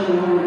Amen.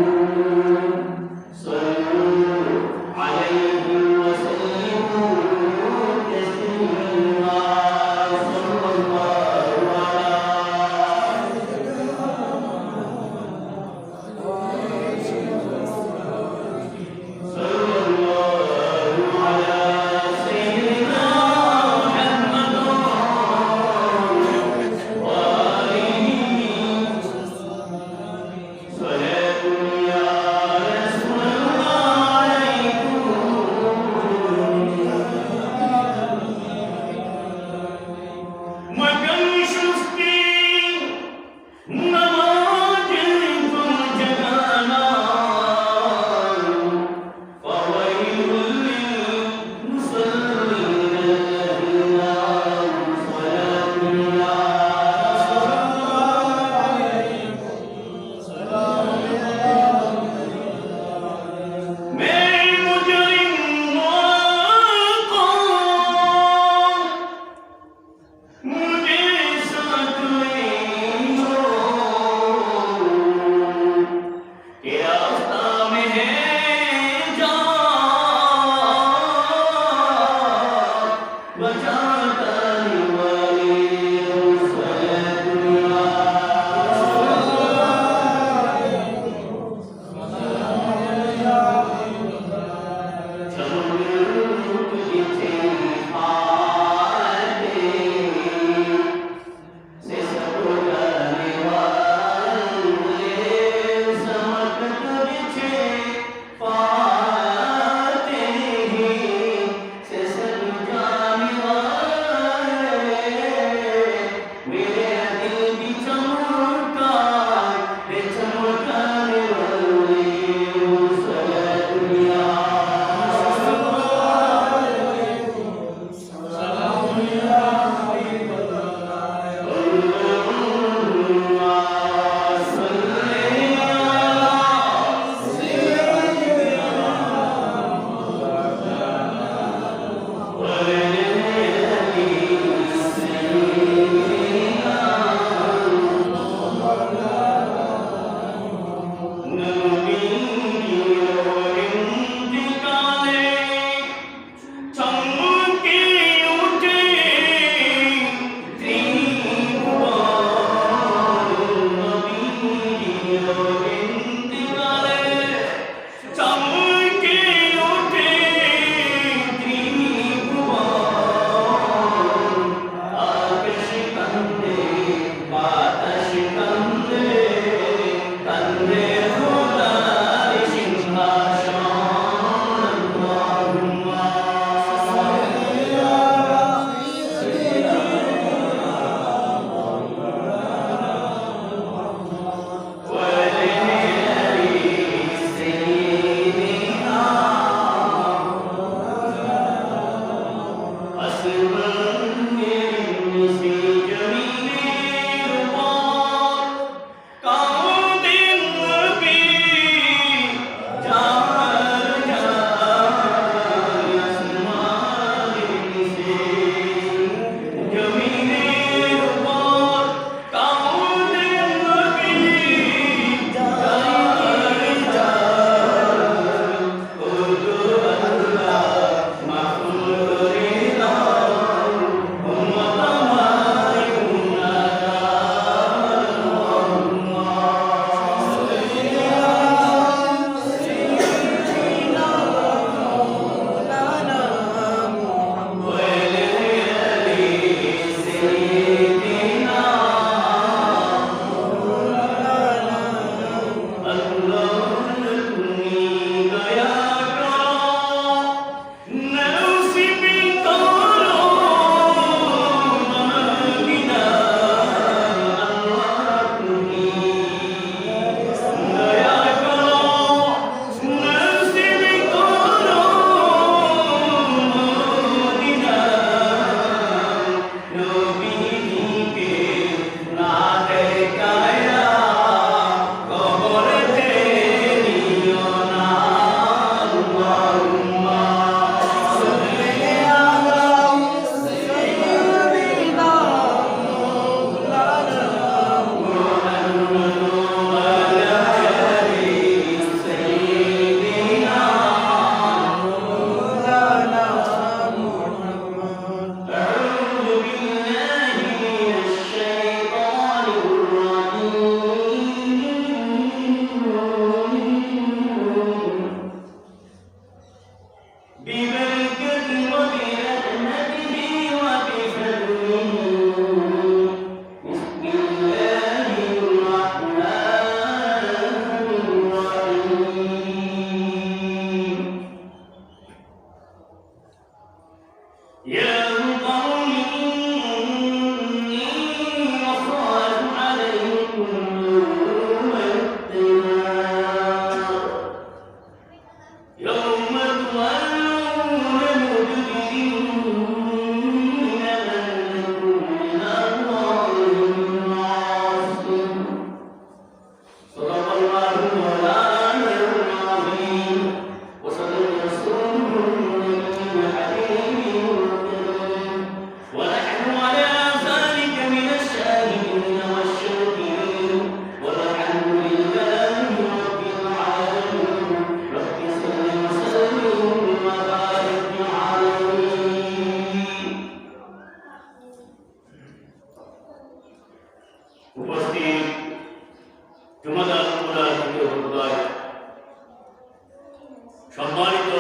সম্মানিত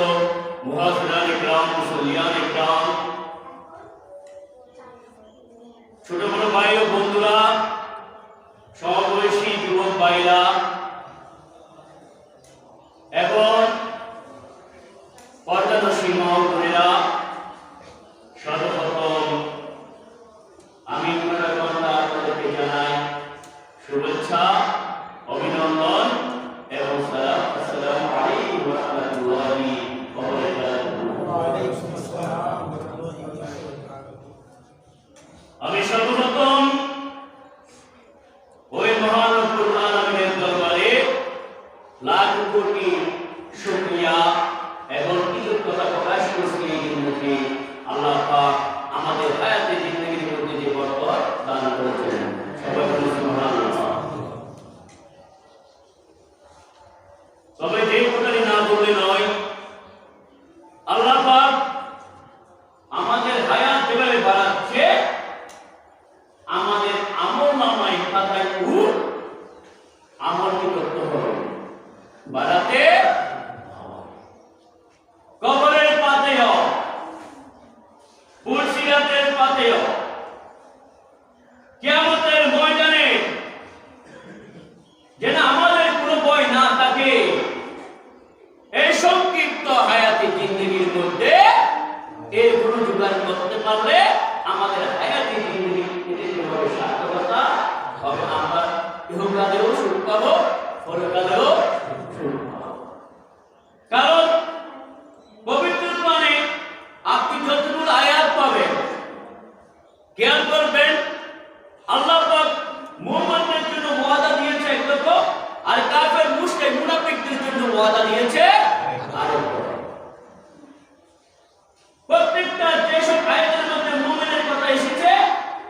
মুহাজিরান ইকরাম, মুসল্লিয়ান ইকরাম, ছোট বড় ভাই ও বন্ধুরা, সমবয়সী যুবক ভাইরা এবং পর্দানশীল মা ও বোনেরা, সর্বপ্রথম আমি আপনাদেরকে জানাই শুভেচ্ছা, অভিনন্দন এবং সালাম। আসসালামু আলাইকুম ওয়া রাহমাতুল্লাহি ওয়া বারাকাতুহু। আমি সর্বপ্রথম ওই মহান রব্বুল আলামিনের দরবারে লাখ কোটি শুকরিয়া এবং কৃতজ্ঞতা প্রকাশ করছি এই জন্যে আল্লাহ পাক আমাদের হায়াতে জিন্দেগির মধ্যে যে বরকত দান করেছেন। সবাই বলুন সুবহানাল্লাহ। তবে যে কথাটি না বললে নয়, আল্লাহ পাক আমাদের হায়াত যেভাবে বাড়াচ্ছে, আমাদের আমল নামায় খাতায় আমল কি করতে হবে? বাড়াতে, কবরের পাতেও, পুলসিরাতের পাতেও, কিয়ামতের ময়দানে যেন আমাদের কোনো ভয় না থাকে। এই সংক্ষিপ্ত হায়াতি জিন্দেগির মধ্যে এগুলো জোগাড় করতে পারলে আমাদের হায়াতি জিন্দেগির সার্থকতা হবে। আমরা ইহকালেও সুখ পাবো, পরকালেও সুখ পাবো। কারণ পবিত্র কোরআনে আপনি যতগুলো আয়াত পাবেন, খেয়াল করবেন, আল্লাহ পাক মুমিনদের জন্য ওয়াদা দিয়েছে একরকম, আর কাফের মুশরিক মুনাফিকদের জন্য ওয়াদা দিয়েছে আরেকরকম। প্রত্যেকটা যেসব আয়াতের মধ্যে মুমিনের কথা এসেছে,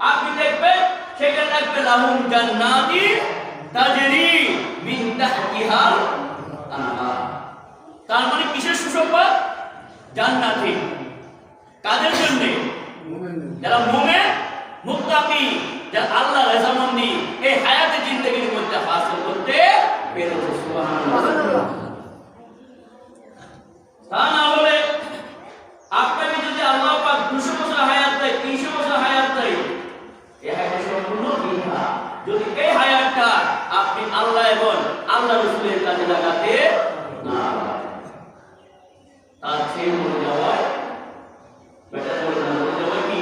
আপনি দেখবেন সেখানে থাকবে লাহুম জান্নাতি তাজরি মিন তাহতিহাল আনহার। তার মানে কিসের সুসংবাদ? জান্নাতি। কাদের জন্য? যারা মুমিন, মুত্তাকি, যারা আল্লাহর রাজামন্দি এই হায়াতে জিন্দেগির মধ্যে হাসিল করতে পেরেছে। সুবহানাল্লাহ। তা না হলে আপনাকে যদি আল্লাহ পাক 200 বছর হায়াত দেয়, 300 বছর হায়াত দেয়, এই হায়াত সম্পূর্ণ বৃথা যদি এই হায়াতটা আপনি আল্লাহ এবং আল্লাহ রাসূলের কাজে লাগাতে না পারেন। তার চেয়ে মরে যাওয়ায় বেটা বলে না, মরে যাওয়ায় কি?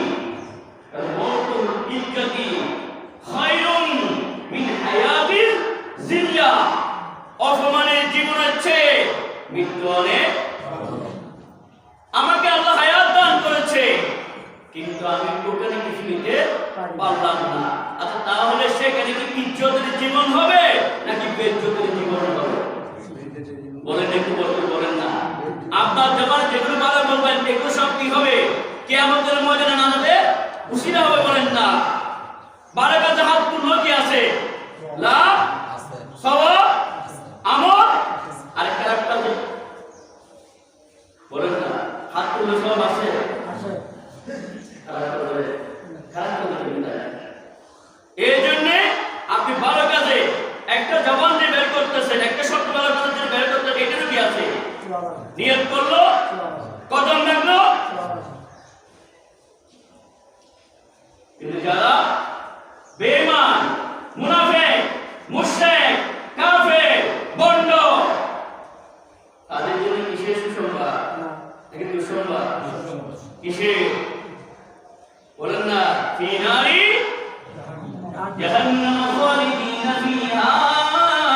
মওতুল ইজ্জতি খায়রুন মিন হায়াতিল জিল্লা। অপমানের জীবনের চেয়ে মৃত্যু অনেক। আমাকে আল্লাহ হায়াত দান করেছে, কিন্তু আমি টোটালি কিছু নিতে পারলাম না। আচ্ছা, তাহলে সেখানে কি ইজ্জতের জীবন হবে নাকি বেইজ্জতের জীবন হবে? বলেন, একটু বলেন না। আপনার জবান যেগুলো ভালো বলবেন এগুলো সব কি হবে? কিয়ামতের ময়দানে না যাবে, খুশিরা হবে। বলেন না। বারাকা জাহাত তুলো কি আছে? লাভ, সওয়াব, আমল আর ক্যারেক্টার। বলেন না। হাত তুলে সব আছে, এই জন্য আপনি ভালো কাজে একটা জবান দিয়ে বের করতেছেন, একটা শব্দ ভালো কাজে বের করতেছেন, এটারও কি আছে? নিয়ত করলো, কদম রাখলো। কিন্তু যারা বেঈমান, মুনাফিক, মুশরিক, কাফের, বন্ড, তাদের জন্য কিসের সুসংবাদ? নাকি দুঃসংবাদ? কিসের? বলেন না। ফি নারি জাহান্নাম খালিদিনা ফিহা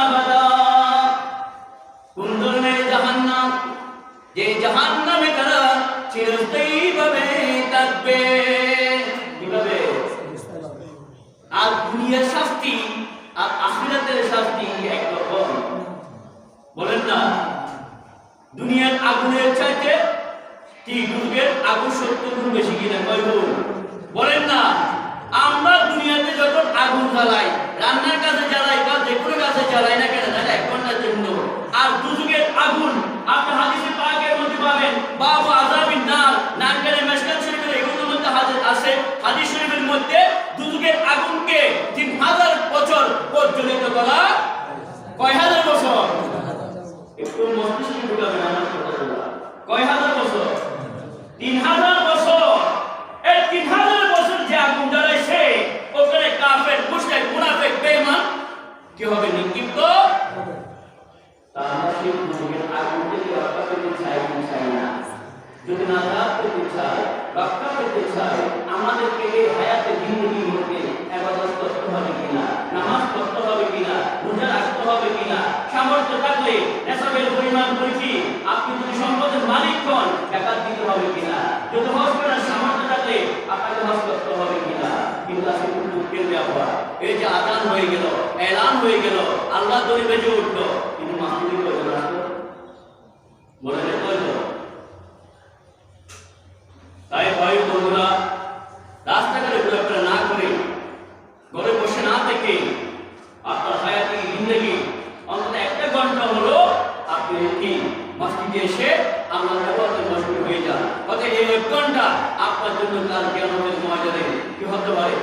আবাদা। কোন ধরনের জাহান্নাম? যে জাহান্নামে তারা চিরস্থায়ীভাবে থাকবে। কিভাবে? আর দুনিয়ার শাস্তি আর আখিরাতের শাস্তি একরকম। বলেন না। দুনিয়ার আগুনের চাইতে কি দুর্গের আগুন 70 গুণ বেশি কিনা? কয় গুণ? বলেন না। আমরা দুনিয়াতে যখন আগুন জ্বালাই, রান্নার কাছে জ্বালাই বা যে কোনো কাছে জ্বালাই না কেন, তাহলে 1 ঘন্টার জন্য। আর দুর্গের আগুন আপনি হাদিসে পাকের মধ্যে পাবেন, বাবু আযাবিন নার, নারকেলে মেশকাত শরীফের এগুলোর মধ্যে হাদিস আছে। হাদিস শরীফের মধ্যে দুর্গের আগুনকে 3000 বছর প্রজ্বলিত করা সেই যুগের আগুন থেকে রক্ষা পেতে চাই কি চাই না? যদি নাজাত পেতে চাই, রক্ষা পেতে চাই, আমাদেরকে এই হায়াতে জিন্দগির মধ্যে ইবাদত করতে হবে কিনা, নামাজ পড়তে হবে কিনা, রোজা রাখতে হবে কিনা, সামর্থ্য থাকলে নেশাবের পরিমাণ পরিধি, আপনি যদি সম্পদের মালিক হন জাকাত দিতে হবে কিনা, যদি হজ করার সামর্থ্য থাকলে আপনাকে হজ করতে হবে কিনা। কিন্তু আজকে খুব দুঃখের ব্যাপার, এই যে আজান হয়ে গেল, এলান হয়ে গেল, আল্লাহ দড়ি বেজে উঠলো, কিন্তু মাসজিদে কয়জন আসতো? বলে যে কয়জন? তাই ভাই বন্ধুরা, রাস্তাঘাটে ঘোরাফেরা না করে, ঘরে বসে না থেকে আপনার হায়াতি জিন্দগি অন্তত একটা ঘন্টা হলো আপনি কি মসজিদে এসে আল্লাহর ইবাদতে মশগুল হয়ে যান। অতএব এই 1 ঘন্টা আপনার জন্য কাল কিয়ামতের ময়দানে কি হতে পারে?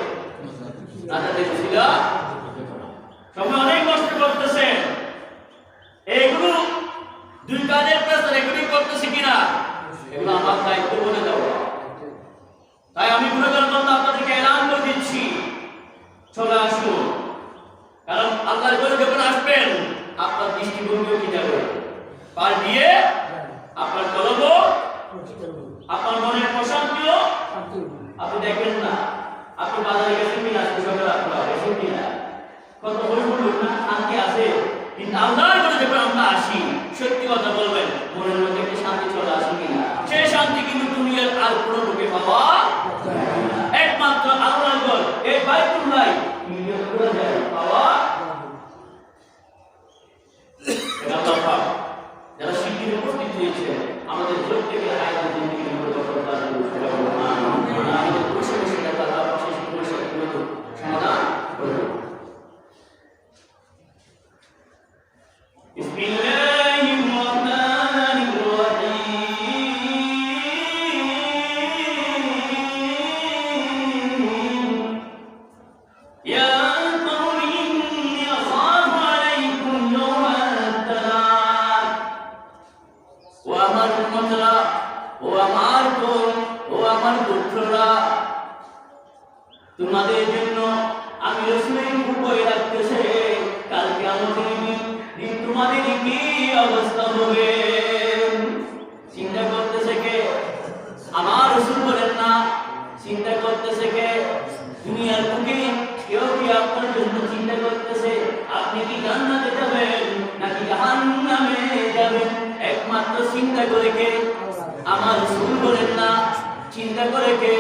নাজাতের উসিলা। সময় অনেক নষ্ট করতেছেন, এইগুলো দুই কাজের প্রেসার এগুলি করতেছে কিনা এগুলো আমার দায়িত্ব বলে দেওয়া। তাই আমি গুণগান বান্দা আপনাদেরকে এলান করে দিচ্ছি, চলে আসুন। কারণ আল্লাহর ঘরে যখন আসবেন আপনার দৃষ্টিভঙ্গিও কি যাবে পাল্টিয়ে, আপনার কলব, আপনার মনের প্রশান্তিও। আপনি দেখেন না, আপনি বাজারে গেছেন কিনা, আজকে সকালে আপনারা গেছেন কিনা, কত বলুন না শান্তি আছে। কিন্তু আল্লাহর ঘরে যখন আমরা আসি, সত্যি কথা বলবেন, মনের মধ্যে একটা শান্তি চলে আসে কিনা? সেই শান্তি কিন্তু দুনিয়ার আর কোনো লোকে পাওয়া যায় না। একমাত্র আল্লাহর ঘর, এই বাইতুল্লাহ মিলিয়ন করে যায় পাওয়া। যারা শিগগিরই উপস্থিত হয়েছে আমাদের প্রত্যেকের আয়াত জিন্দেগির মধ্যে বরকত দান করুন। আমাদের বসে বসে দেখা আল্লাহ শেষ সমস্যাগুলো সমাধান করুন। বিসমিল্লাহির রহমানির রহিম। ইয়া কওমি ইন্নী আখাফু আলাইকুম ইয়াওমাত তালাক। ও আমার উম্মতরা, ও আমার কওম, ও আমার পুত্ররা, তোমাদের জন্য আমি রাসূলের উপরে রাখতেছি কাল কিয়ামতের দিন তোমাদের কি অবস্থা হবে। চিন্তা করতেছে কে? আমার রাসূল বলেন না, চিন্তা করতেছে কে? দুনিয়ার বুকে কেউ কি আপনার জন্য চিন্তা করতেছে আপনি কি জান্নাতে যাবেন নাকি জাহান্নামে যাবেন? একমাত্র চিন্তা করে কে? আমার রাসূল বলেন না, চিন্তা করে কে?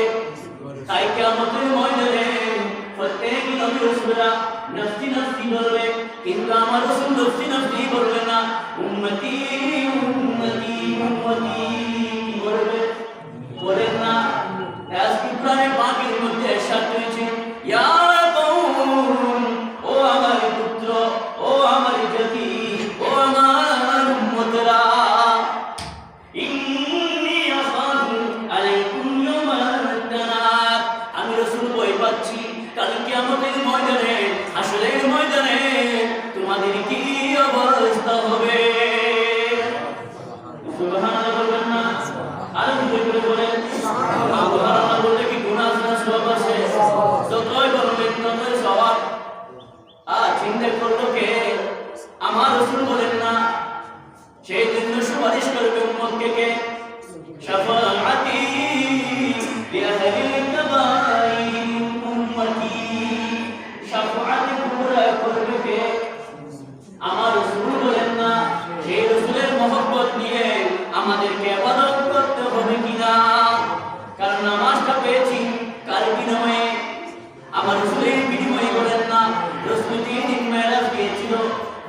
তাই কিয়ামতের ময়দানে প্রত্যেক নবী রাসূলরা নফসি নফসি বলবে, কিন্তু আমার রাসূল নফসি নফসি বলবে না, উম্মতি উম্মতি উম্মতি বলবে। বলেন না, আজকে কোরআনে পাকের মধ্যে ইরশাদ হয়েছে, ইয়া কওম, ও আমার পুত্র, ও আমার জাতি, ও আমার উম্মতরা, ইন্নী আখাফু আলাইকুম ইয়াওমাত তালাক। আমি রাসূল ভয় পাচ্ছি কাল কিয়ামতের ময়দানে, হাসরের ময়দানে তোমাদের কি অবস্থা হবে। সুবহানাল্লাহ বলবেন না? আর জোরে বলেন সুবহানাল্লাহ। বললে কি গুনাহ না সওয়াব আছে? যতই বলবেন ততই সওয়াব। চিন্তা করলো কে? আমার রাসূল বলেন না, সেই জন্য সুপারিশ করবে উম্মতকে কে? শাফাআতি লিআহলিল কাবাইর উম্মতি। শাফাআতি পুরা করবে কে? আমার রাসূল বলেন না, সেই রাসূলের মহব্বত নিয়ে আমাদেরকে ইবাদত করতে হবে কিনা? কারণ নামাজটা পেয়েছি কার বিনিময়ে? আমার রাসূলের বিনিময়ে। বলেন না, রাসূল দিন মেরাজ গিয়েছিল,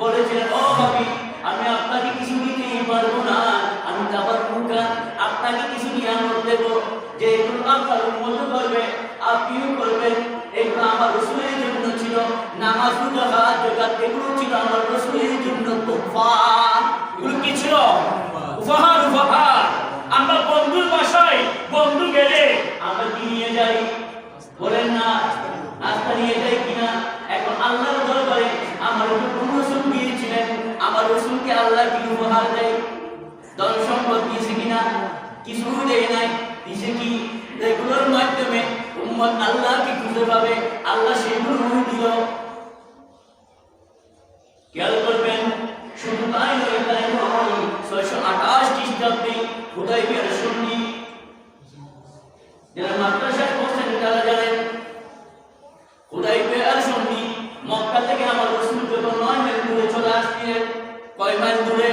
বলেছিলেন, ও নবী আমি আপনাকে কিছু দিতেই পারবো না, আমি যাবার মুখা আপনাকে কিছু নিয়ামত দেব, যে এগুলো আপনার উম্মত করবে আপনিও করবেন। এগুলো আমার রাসূলের জন্য ছিল। নামাজ, রোজা, হজ, যাকাত এগুলো ছিল আমার রাসূলের জন্য তোহফা। এগুলো কি ছিল? উপহার। উপহার। আমরা বন্ধুর বাসায় বন্ধু গেলে আমরা কি নিয়ে যাই? বলেন না, নাস্তা নিয়ে যাই কিনা? এখন আল্লাহর দরবারে আমার রাসূল গিয়েছিলেন, আমার রাসূলকে আল্লাহ কি উপহার দেয়? ধন সম্পদ দিয়েছে কিনা? কিছু দেয় নাই। দিয়েছে কি? এগুলোর মাধ্যমে উম্মত আল্লাহ কি খুঁজে পাবে, আল্লাহ সেগুলো দিল। খেয়াল করবেন, শুধু তাই নয়, তাই নয়, মাদ্রাসায় পড়ছেন তারা জানেন হুদাইবিয়ার সন্ধি মক্কা থেকে আমার রাসূল যখন 9 মাইল দূরে চলে আসছিলেন, কয় মাইল দূরে,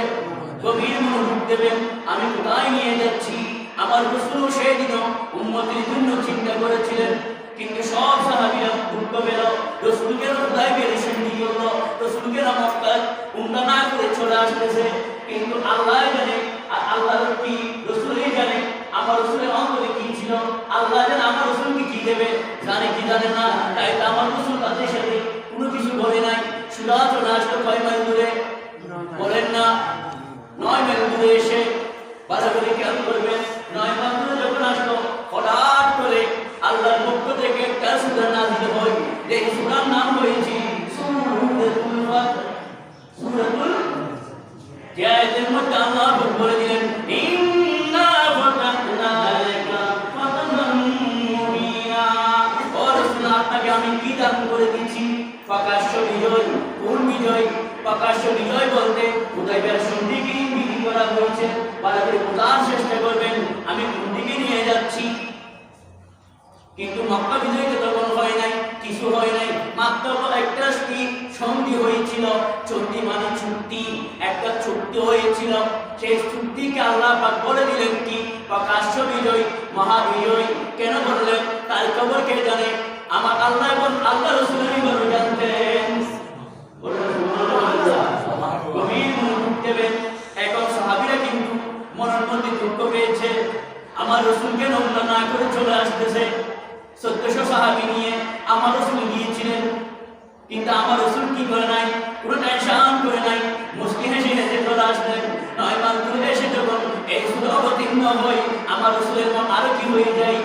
গভীর মনোযোগ দেবেন আমি কোথায় নিয়ে যাচ্ছি। আমার রাসূল সেদিনও উম্মতের জন্য চিন্তা করেছিলেন, কিন্তু সব সাহাবীরা দুঃখ পেল, রাসূলকে হুদাইবিয়ার সন্ধি করলো, রাসূলকে মক্কায় উমরা না করে চলে আসতেছে। কিন্তু আল্লাহ জানে, আর আল্লাহর কি রাসূলই জানে আমার রাসূলের অন্তরে কি ছিল। আল্লাহ জানে আমার রাসূলকে কি দেবে, জানে কি জানে না। তাই তো আমার রাসূল তাদের সাথে কোনো কিছু বলে নাই। সুরা চলে আসলো কয় মাইল দূরে, বলেন না 9 মাইল দূরে এসে ভালো করে খেয়াল করবেন। 9 মাইল দূরে যখন আসলো, হঠাৎ করে আল্লাহর পক্ষ থেকে একটা সূরা নাযিল হয়। এই সূরার নাম হয়েছে সূরাতুল ফাতহ। সূরাতুল যে আয়াতের মধ্যে আল্লাহ বলে দিলেন ইন্না ফাতাহনা লাকা ফাতহান মুবিনা। ও রাসূল আপনাকে আমি কি দান করে দিয়েছি? প্রকাশ্য বিজয়। কোন বিজয়? প্রকাশ্য বিজয় বলতে হুদাইবিয়ার সন্ধিকে বিধি করা হয়েছে। ভালো করে বোঝার চেষ্টা করবেন আমি কোন দিকে নিয়ে যাচ্ছি। কিন্তু মক্কা বিজয় তো তখন হয় নাই, কিছু হয় নাই, মাত্র একটা সন্ধি হয়েছিল। চুক্তি মানে চুক্তি, একটা চুক্তি হয়েছিল। সেই চুক্তিকে আল্লাহ পাক বলে দিলেন কি প্রকাশ্য বিজয়, মহাবিজয়। কেন বললেন? তার খবর কে জানে? আমার আল্লাহ এবং আল্লাহ রাসূলই ভালো জানতেন। গভীর মনোযোগ দেবেন। এখন সাহাবীরা কিন্তু মনের মধ্যে দুঃখ পেয়েছে, আমার রাসূলকে নমনা না করে চলে আসতেছে। 1400 সাহাবী নিয়ে আমার রাসূল গিয়েছিলেন, কিন্তু আমার রাসূল কি করে নাই, পুরো টেনশন করে নাই, মুস্কি হেসে হেসে চলে আসলেন। 9 মাস দূরে এসে যখন এই সূরা অবতীর্ণ হয়, আমার রাসূলের মন আরো কি হয়ে যায়,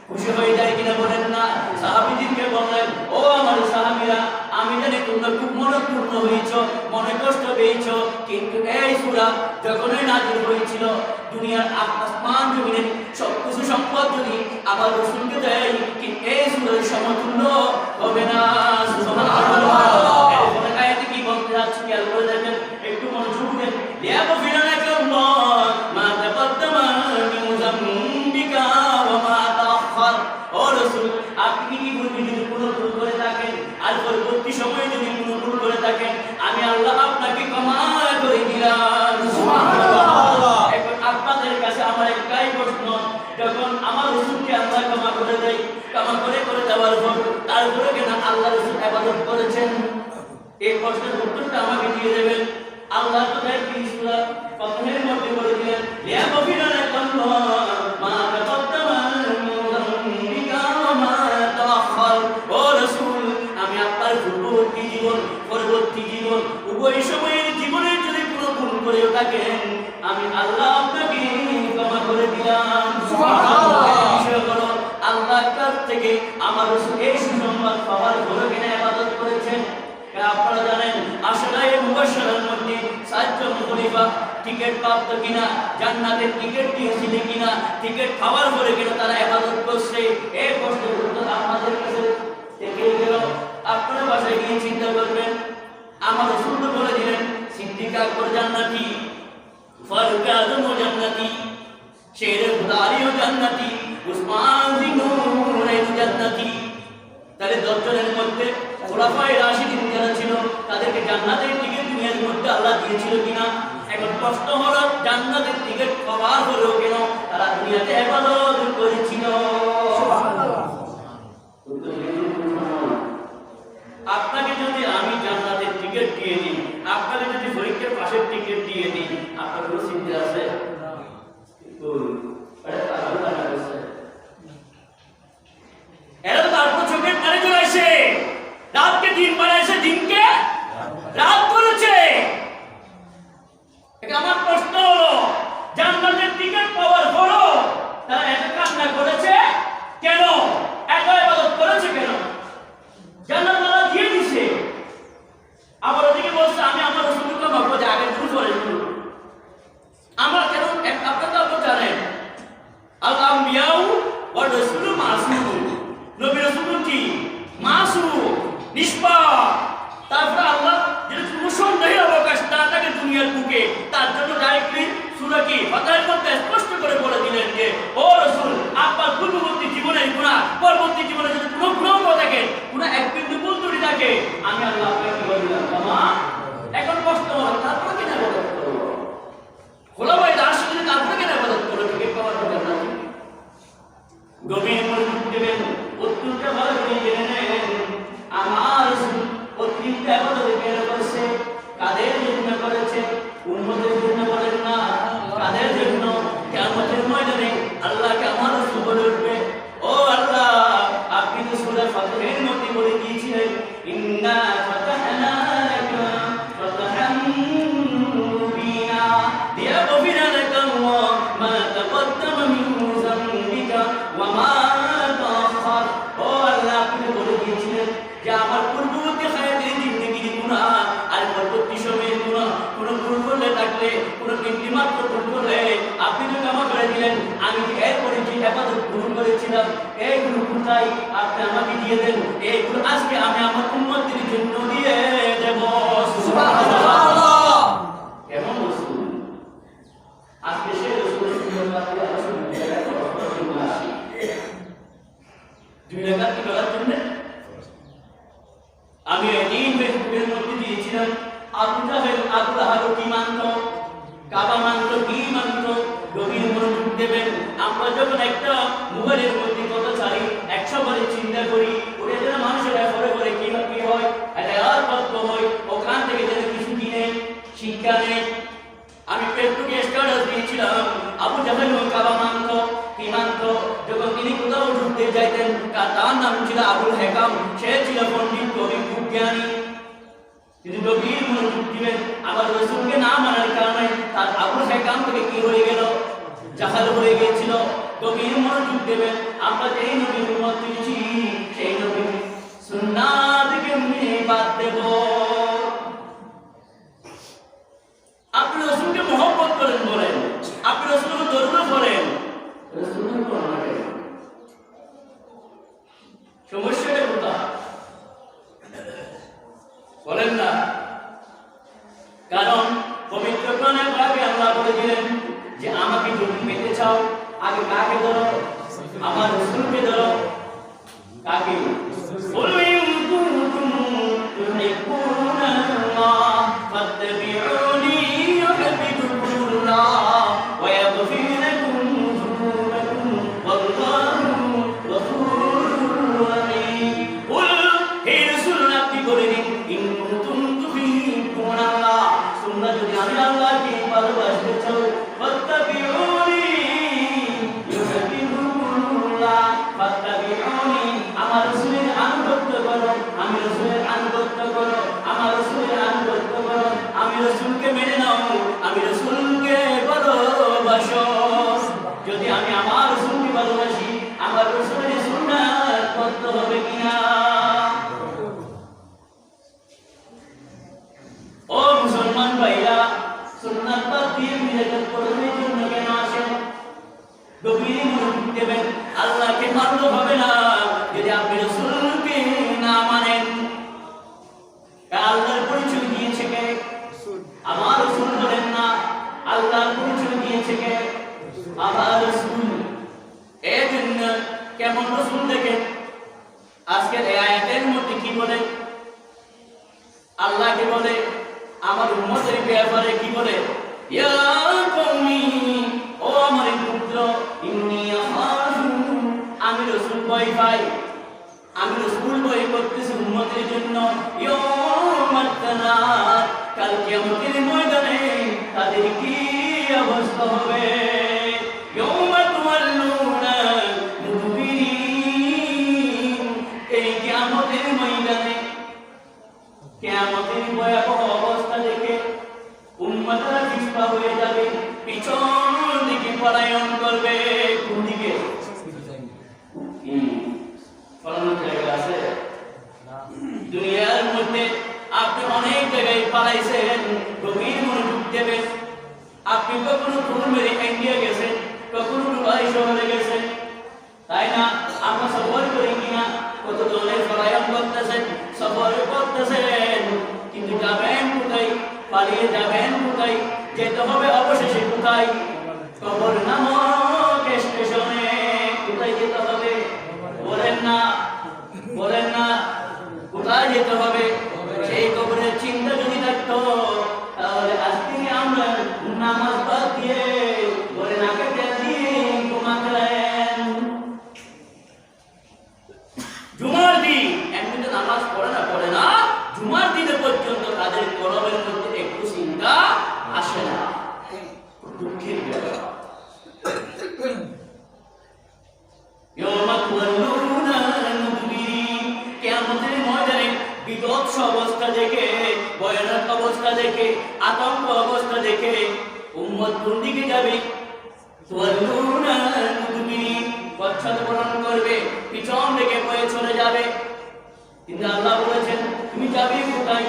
খুশি হয়ে যায় কিনা বলেন না। সাহাবীদেরকে বললেন, ও আমার সাহাবীরা, আমি জানি তোমরা খুব মনপূর্ণ হয়েছ, মনে কষ্ট পেয়েছ, কিন্তু এই সূরা যখনই নাযিল হয়েছিল, দুনিয়ার আসমান জমিনের সবকিছু সম্পদ যদি আমার রাসূলকে দেয়, কিন্তু এই সূরার সমতুল্য হবে না। সুবহানাল্লাহ। এরপরে আয়াতে কি বলতে যাচ্ছে খেয়াল করে দেখেন, একটু মনোযোগ দেন। লিয়াগফিরা লাকাল্লাহ মা তাকাদ্দামা মিন যামবিকা ওয়া মা তাআখার। ও রাসূল, আপনি কি ভুল ভুল করে থাকেন আর পরবর্তী সময়ে যদি কোনো ভুল করে থাকেন, আমি আল্লাহ আপনাকে ক্ষমা করে দিলাম। সুবহানাল্লাহ। এখন আপনাদের কাছে আমার একটাই প্রশ্ন, যখন আমার রাসূলকে আল্লাহ ক্ষমা করে দেয়, ক্ষমা করে দেওয়ার পর তারপরে কেন আল্লাহ রাসূল ইবাদত করেছেন? এই প্রশ্নের উত্তরটা আমাকে দিয়ে দেবেন। আল্লাহ তো তাই সূরা ফাতহের মধ্যে বলে দিলেন, লিয়াগফিরা লাকাল্লাহ মা তাকাদ্দামা মিন যামবিকা ওয়া মা তাআখার। ও রাসূল, আমি আপনার পূর্ববর্তী জীবন, পরবর্তী জীবন, উভয় সময়ের জীবনের যদি কোনো ভুল করে থাকেন, আমি আল্লাহ আপনাকে ক্ষমা করে দিলাম। সুবহানাল্লাহ। বিষয় হলো আল্লাহর কাছ থেকে আমার রাসূল এই সুসংবাদ পাওয়ার পরে কেন ইবাদত করেছেন? আপনারা জানেন আসলে এই মুবাশশারের মধ্যে 7 জন খলিফা টিকিট প্রাপ্ত কিনা, জান্নাতের টিকিট দিয়েছিল কিনা, টিকিট পাওয়ার পরে কেন তারা ইবাদত করছে? এই প্রশ্নের উত্তর আমাদের কাছে থেকে গেল। আপনারা বাসায় গিয়ে চিন্তা করবেন। আমার রাসূল তো বলে দিলেন সিদ্দিক আকবর জান্নাতি, ফারুক আযম জান্নাতি, শেরে খুদারিও জান্নাতি, উসমান বিন নুরাইন জান্নাতি। তাহলে 10 জনের মধ্যে খোলাফায়ে রাশিদিন যারা ছিল তাদেরকে জান্নাতের টিকিট দুনিয়ার মধ্যে আল্লাহ দিয়েছিল কিনা? এখন প্রশ্ন হলো জান্নাতের টিকিট পাওয়ার পরেও কেন তারা দুনিয়াতে ইবাদত করেছিল? সুবহানাল্লাহ। আপনাকে যদি আমি জান্নাতের টিকিট দিয়ে দিই, আপনাকে যদি পরীক্ষার পাশের টিকিট দিয়ে দিই, আপনার কোনো চিন্তা আছে? এরা তো তারপর চোখের পানি চলে আসে, রাতকে দিন বানাইছে, দিনকে রাত করেছে। আমার প্রশ্ন হলো জান্নাতের টিকিট পাওয়ার পরও তারা এত কান্না করেছে কেন? এত ইবাদত করেছে কেন? জান্নাত আল্লাহ দিয়ে দিয়েছে, আবার ওদিকে বলছে আমি আমার রাসূলকে দুনিয়ার বুকে তার জন্য ডাইরেক্টলি সূরা কি ফাতিহার মধ্যে স্পষ্ট করে বলে দিলেন যে ও রাসূল আপনার পূর্ববর্তী জীবনের গুনাহ পরবর্তী জীবনে যদি কোনো গুনাহ থাকে কোনো এক বিন্দু ভুল ত্রুটি থাকে আমি আল্লাহ আপনাকে বলে দিলাম ক্ষমা। এখন কষ্ট হয় তারপরে কেন ইবাদত করব? খোলাবাই রাশিদে তারপরে কেন ইবাদত করব? ঠিক পাওয়ার দরকার নাই। গভীর মনোযোগ দেবেন, উত্তরটা ভালো করে জেনে নেন। আমার রাসূল অতিরিক্ত ইবাদত কেন করছে? কাদের জন্য করেছে? উম্মতের জন্য বলেন না, কাদের জন্য? কিয়ামতের ময়দানে আল্লাহকে আমার রাসূল বলে উঠবে, ও আল্লাহ আপনি তো সূরা ফাতিহার মধ্যে বলে দিয়েছিলেন ইন্না ফাতাহনা লাকা ফাতহান মুবিনা লিয়াগফিরা লাকা আল্লাহ মা তাকদ্দামা মিন যামবিকা ওয়া মা তাআখার। ও আল্লাহ আপনি বলে দিয়েছিলেন যে আমার পূর্ববর্তী হায়াতের জিন্দেগির গুনাহ আর পরবর্তী সময়ের গুনাহ কোনো ভুল করলে থাকলে কোনো তিনটি মাত্র ভুল করলে আপনি তো ক্ষমা করে দিলেন। আমি যে এরপরে যে ইবাদত ভুল করেছিলাম এইগুলো কোথায় আপনি আমাকে দিয়ে দেন, এইগুলো আজকে আমি আমার উম্মতের জন্য দিয়ে দেব। সুবহানাল্লাহ। কেমন রাসূল? আজকে সেই রাসূলের সুন্নাত দুই রাকাত কি করার জন্য আমি এই ফেসবুকের মধ্যে দিয়েছিলাম আবু জাহেল আবু লাহাব কি মানত, কাবা মানত, কি মানত? গভীর মনোযোগ দেবেন। আমরা যখন একটা মোবাইলের মধ্যে কথা ছাড়ি 100 বারে চিন্তা করি ওটা যেন মানুষের ঘরে ঘরে কি হয়, এটা আর কত হয়, ওখান থেকে যেন কিছু কিনে শিক্ষা নেই। আমি ফেসবুকে স্ট্যাটাস দিয়েছিলাম আবু জাহেল কাবা মানত, কি মানত? যখন তিনি কোথাও ঢুকতে যাইতেন তার নাম ছিল আবুল হেকাম, সে ছিল পণ্ডিত কবি খুব জ্ঞানী। কিন্তু গভীর মনোযোগ দিবেন, আবার রাসূলকে না মানার কারণে তার আবুল হেকাম থেকে কি হয়ে গেল? জাহাল হয়ে গিয়েছিল। গভীর মনোযোগ দেবেন। আমরা যেই নবীর উম্মত হয়েছি সেই নবীর সুন্নাত কেমনে বাদ দেব? আপনি রাসূলকে মহব্বত করেন বলেন, আপনি রাসূলকে দরুদ পড়েন, রাসূলকে পড়েন, সমস্যাটা কোথায় বলেন না? কারণ পবিত্র কোরআনে পাকে আল্লাহ বলে দিলেন যে আমাকে যদি পেতে চাও আগে কাকে ধরো? আমার রাসূলকে ধরো। কাকে? কুল ইন কুনতুম তুহিব্বুনাল্লাহ ফাত্তাবিউনি ইউহিব্বুকুমুল্লাহ ওয়া ইয়াগফির লাকুম যুনুবাকুম ওয়াল্লাহু গফুরুর রাহিম। কুল হে রাসূল আপনি বলে দিন ইন কুনতুম তুহিব্বুনাল্লাহ, তোমরা যদি আমি আল্লাহকে ভালোবাসতে চাও ফাত্তাবিউনি ইউহিব্বুকুমুল্লাহ, ফাত্তাবিউনি আমার রাসূলের আনুগত্য করো, আমি রাসূলের আনুগত্য করো, আমার রাসূলের আনুগত্য করো, আমি রাসূলকে মেনে নাও, আমি রাসূলকে ভালোবাসো। যদি আমি আমার রাসূলকে ভালোবাসি আমার রাসূলের সুন্নাত করতে হবে কিনা? ও মুসলমান ভাইরা, সুন্নাত বাদ দিয়ে বিদআত করার জন্য কেন আসেন? গভীর মনোযোগ দেবেন। আল্লাহকে মানতে হবে না যদি আপনি রাসূলকে না মানেন। আল্লাহর পরিচয় দিয়েছে কে? আমার রাসূল বলেন না, আল্লাহর পরিচয় দিয়েছে কে? আমার রাসূল। এজন্য কেমন রাসূল দেখেন আজকের এই আয়াতের মধ্যে কি বলে? আল্লাহকে বলে, আমার উম্মতের ব্যাপারে কি বলে? ইয়া কওমি, ও আমার পুত্র, ইন্নী আখাফু, আমি রাসূল ভয় পাই, আমি রাসূল ভয় করতেছি উম্মতের জন্য ইয়াউমাত তানাত, কাল কিয়ামতের ময়দানে তাদের কি অবস্থা হবে? ইয়াউমা তুওয়াল্লুনা মুদবিরিন, এই কিয়ামতের ময়দানে কিয়ামতের ভয়াবহ অবস্থা দেখে উম্মতরা পিছপা হয়ে যাবে, পিছন দিকে পলায়ন করবে। কোন দিকে? পলানোর জায়গা আছে? দুনিয়ার মধ্যে আপনি অনেক জায়গায় পালাইছেন। গভীর মনোযোগ দেবেন। আপনি কখনো ঘুম মেরে ইন্ডিয়া গেছেন, কখনো দুবাই শহরে গেছেন, তাই না? আমরা সফর করি কিনা? কত জনের পলায়ন করতেছেন, সফর করতেছেন, কিন্তু যাবেন কোথায়? পালিয়ে যাবেন কোথায়? যেতে হবে অবশেষে কোথায়? কবর নামক স্টেশনে। কোথায় যেতে হবে বলেন না, বলেন না, কোথায় যেতে হবে? সেই কবরের চিন্তা যদি থাকতো তাহলে আজকে আমরা নামাজ বাদ দিয়ে বলেন আগে তেল দিয়ে ঘুমাতেন। জুমার দিন এমনিতে নামাজ পড়ে না, জুমার দিনে পর্যন্ত তাদের কলবের মধ্যে একটু চিন্তা আসে না। দুঃখের ব্যাপার। কিয়ামতের ময়দানে বিভৎস অবস্থা দেখে, ভয়ানক অবস্থা দেখে, আতঙ্ক অবস্থা দেখে উম্মত কোন দিকে যাবে? পশ্চাৎপসরণ করবে, পিছন দিকে বয়ে চলে যাবে। কিন্তু আল্লাহ বলেছেন তুমি যাবে কোথায়?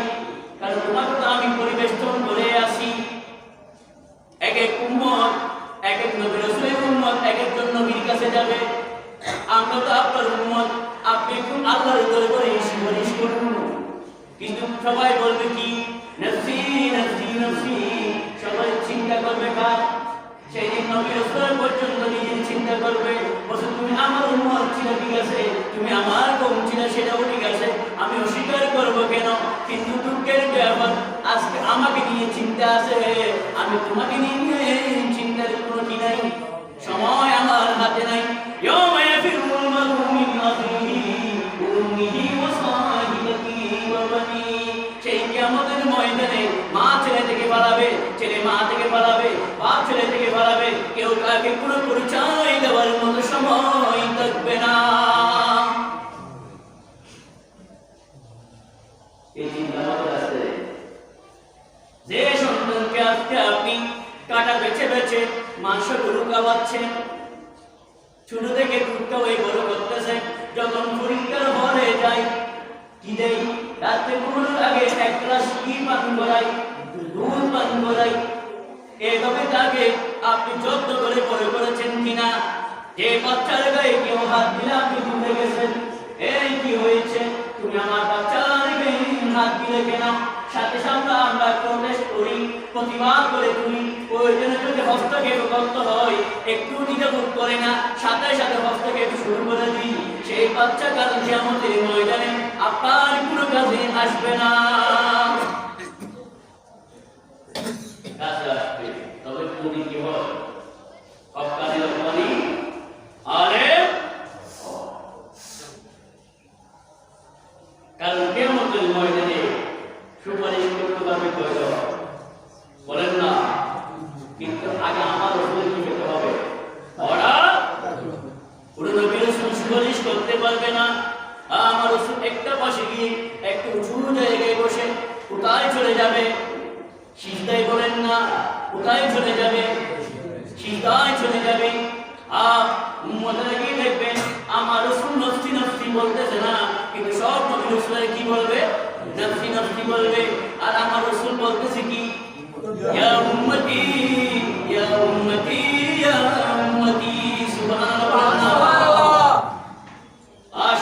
কারণ তোমাকে তো আমি পরিবেষ্টন করে আসি। এক এক উম্মত, এক এক নবী রাসূলের উম্মত এক একজন নবীর কাছে যাবে। আমরা তো আপনার উম্মত, আপনি কোন আল্লাহর দরবারে সুপারিশ করুন। কিন্তু সবাই বলবে কি? নফসি নফসি নফসি। সবাই চিন্তা করবে কার? সেই দিন নবী রাসূল পর্যন্ত নিজের চিন্তা করবে। বলছে তুমি আমার উম্মত ছিল ঠিক আছে, তুমি আমার কওম ছিল সেটাও ঠিক আছে, আমি অস্বীকার করব কেন? কিন্তু দুঃখের ব্যাপার আজকে আমাকে নিয়ে চিন্তা আছে, আমি তোমাকে নিয়ে চিন্তার কোনো কি নাই, সময় আমার হাতে নাই। ইয়াউমা ইয়াফিরুল মার'উ মিন আখিহি ওয়া উম্মিহি ওয়া সাহিবাতিহি ওয়া বানি। সেই কিয়ামতের ময়দানে মা ছেলে থেকে পালাবে, ছেলে মা থেকে পালাবে, বাপ ছেলে থেকে পালাবে, কেউ কাউকে কোনো পরিচয় দেওয়ার মতো সময় থাকবে না। এই চিন্তা আমাদের আছে। যে সন্তানকে আজকে আপনি কাটা বেছে বেছে মাংস গরু খাওয়াচ্ছেন, ছোট থেকে দুধ খাওয়াই বড় করতেছেন, যখন পরীক্ষার হলে যায় কি দেই? রাতে ঘুমানোর আগে এক গ্লাস ঘি পান করাই, দুধ পান করাই। এইভাবে তাকে আপনি যত্ন করে বড় করেছেন কিনা? যে বাচ্চার গায়ে কেউ হাত দিলে আপনি ভুলে গেছেন, এই কি হয়েছে, তুমি আমার বাচ্চার গায়ে হাত দিলে কেন? সাথে সাথে আমরা প্রটেস্ট করি, প্রতিবাদ করে তুলি। প্রয়োজনে যদি হস্তক্ষেপ করতে হয় একটু দ্বিধাবোধ করে না, সাথে সাথে হস্তক্ষেপ শুরু করে দিই। সেই বাচ্চা কাল কিয়ামতের ময়দানে আপনার কোনো কাজে আসবে না। কাজে আসবে তবে তুমি কি হয়? অকাজে অপমানি আরে কারণ কিয়ামতের ময়দানে সুপারিশ করতে পারবে কয়জন? বলেন না। কিন্তু আগে আমার রাসূল কি করতে হবে? ওরা পুরো নবী রাসূল সুপারিশ করতে পারবে না। আমার রাসূল একটা পাশে গিয়ে একটু উঁচু জায়গায় বসে কোথায় চলে যাবে? সিজদায়। বলেন না, কোথায় চলে যাবে? সিজদায় চলে যাবে। উম্মতেরা কি দেখবেন? আমার রাসূল নফসি নফসি বলতেছে না, কিন্তু সব নবী রাসূলের কি বলবে? নফসি নফসি বলবে। আর আমার রাসূল বলতেছে কি? ইয়া উম্মতি ইয়া উম্মতি ইয়া উম্মতি। সুবহানাল্লাহ।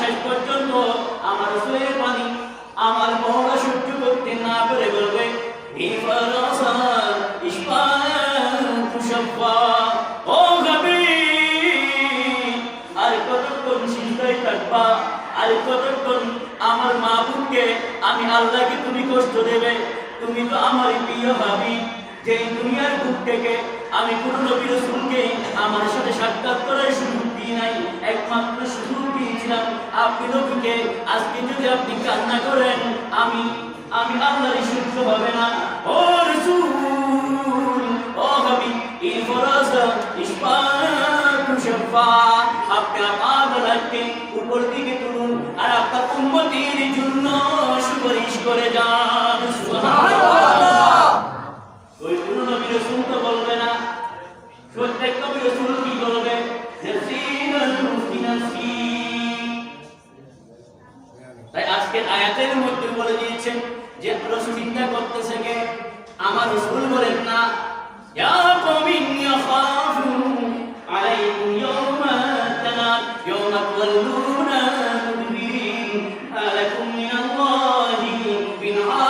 শেষ পর্যন্ত আমার রাসূলের বাণী আমার মহলা সহ্য করতে না পেরে বলবে ইফরাসা ইশফাতু শাফা। ও নবী, আর কতক্ষণ সিজদায় থাকবা? আর কতক্ষণ আমার মাবুদকে, আমি আল্লাহকে তুমি কষ্ট দেবে? তুমি তো আমার প্রিয় হাবিব। যে দুনিয়ার বুক থেকে আমি কোন নবী রাসূলকে আমার সাথে সাক্ষাৎ করার সুযোগ দিই নাই, একমাত্র সুযোগ দিয়েছিলাম আপনি নবীকে। আজকে যদি আপনি কান্না করেন আমি আল্লাহর সহ্য হবে না। ও রাসূল, ও হাবিব, ইফরাসা ইশফাতু শাফা। আপনি আমার গলাকে উপর দিকে তুলুন আর আপনার উম্মতের জন্য সুপারিশ করে যান। সুবহানাল্লাহ। ওই কোন নবী রাসূল তো বলবে না, প্রত্যেক নবী রাসূল কি বলবে? নফসি নফসি নফসি। তাই আজকের আয়াতের মধ্যে বলে দিয়েছেন যে রাসূল চিন্তা করতেছে কে? আমার রাসূল বলেন না ইয়া কওমি ইয়াখাফু আলাইকুম ইয়াওমা তানাদ ইয়াওমা তাওয়াল্লু